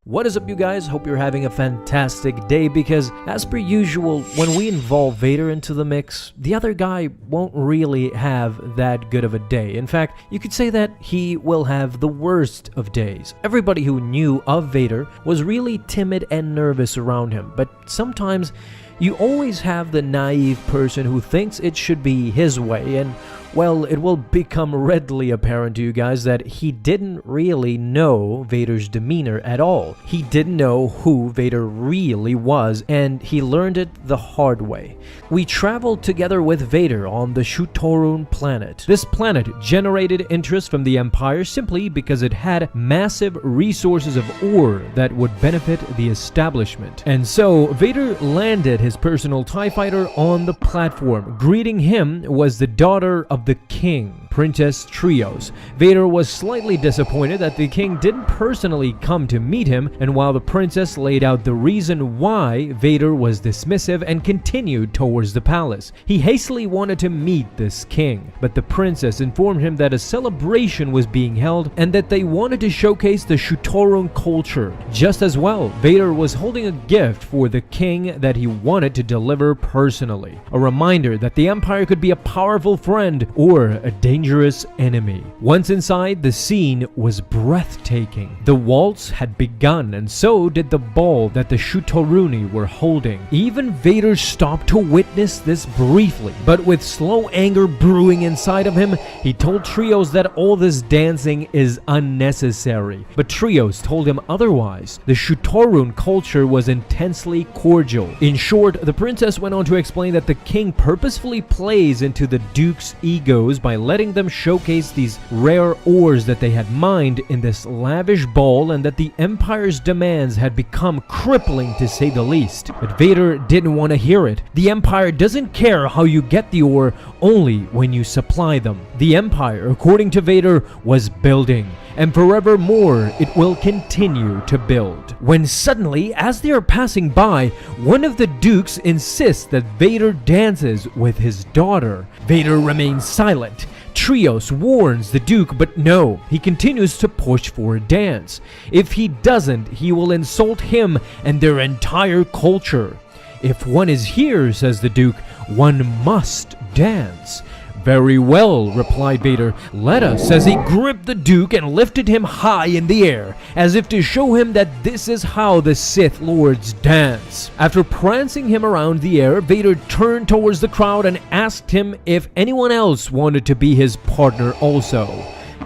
What is up, you guys? Hope you're having a fantastic day because, as per usual, when we involve Vader into the mix, the other guy won't really have that good of a day. In fact, you could say that he will have the worst of days. Everybody who knew of Vader was really timid and nervous around him, but sometimes you always have the naive person who thinks it should be his way, and well, it will become readily apparent to you guys that he didn't really know Vader's demeanor at all. He didn't know who Vader really was, and he learned it the hard way. We traveled together with Vader on the Shutorun planet. This planet generated interest from the Empire simply because it had massive resources of ore that would benefit the establishment. And so, Vader landed his personal TIE fighter on the platform. Greeting him was the daughter of the king, Princess Trios. Vader was slightly disappointed that the king didn't personally come to meet him, and while the princess laid out the reason why, Vader was dismissive and continued towards the palace. He hastily wanted to meet this king, but the princess informed him that a celebration was being held and that they wanted to showcase the Shutorun culture. Just as well, Vader was holding a gift for the king that he wanted to deliver personally. A reminder that the Empire could be a powerful friend or a dangerous enemy. Once inside, the scene was breathtaking. The waltz had begun, and so did the ball that the Shutoruni were holding. Even Vader stopped to witness this briefly, but with slow anger brewing inside of him, he told Trios that all this dancing is unnecessary. But Trios told him otherwise. The Shutorun culture was intensely cordial. In short, the princess went on to explain that the king purposefully plays into the Duke's egos by letting them showcase these rare ores that they had mined in this lavish ball, and that the Empire's demands had become crippling to say the least. But Vader didn't want to hear it. The Empire doesn't care how you get the ore, only when you supply them. The Empire, according to Vader, was building, and forevermore it will continue to build. When suddenly, as they are passing by, one of the dukes insists that Vader dances with his daughter. Vader remains silent. Trios warns the Duke, but no, he continues to push for a dance. If he doesn't, he will insult him and their entire culture. If one is here, says the Duke, one must dance. Very well, replied Vader. Let us, as he gripped the Duke and lifted him high in the air, as if to show him that this is how the Sith Lords dance. After prancing him around the air, Vader turned towards the crowd and asked him if anyone else wanted to be his partner also.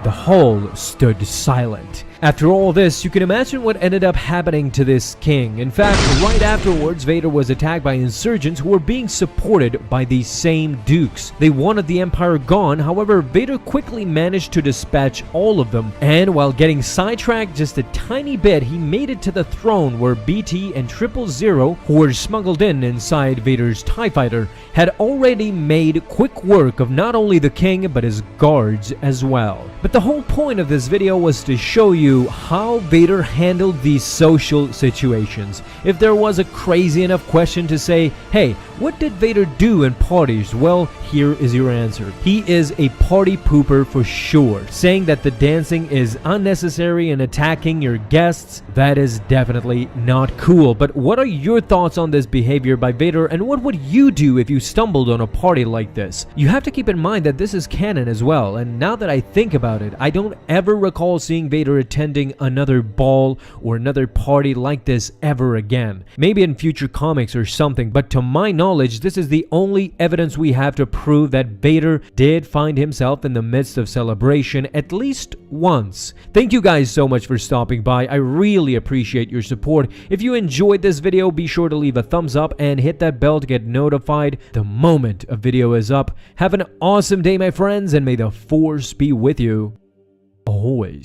The hall stood silent. After all this, you can imagine what ended up happening to this king. In fact, right afterwards, Vader was attacked by insurgents who were being supported by these same dukes. They wanted the Empire gone, however, Vader quickly managed to dispatch all of them, and while getting sidetracked just a tiny bit, he made it to the throne where BT and 000, who were smuggled inside Vader's TIE fighter, had already made quick work of not only the king, but his guards as well. But the whole point of this video was to show you how Vader handled these social situations. If there was a crazy enough question to say, hey, what did Vader do in parties? Well, here is your answer. He is a party pooper for sure. Saying that the dancing is unnecessary and attacking your guests, that is definitely not cool. But what are your thoughts on this behavior by Vader, and what would you do if you stumbled on a party like this? You have to keep in mind that this is canon as well, and now that I think about it, I don't ever recall seeing Vader attending another ball or another party like this ever again. Maybe in future comics or something, but to my knowledge, this is the only evidence we have to prove that Vader did find himself in the midst of celebration at least once. Thank you guys so much for stopping by. I really appreciate your support. If you enjoyed this video, be sure to leave a thumbs up and hit that bell to get notified the moment a video is up. Have an awesome day, my friends, and may the Force be with you always.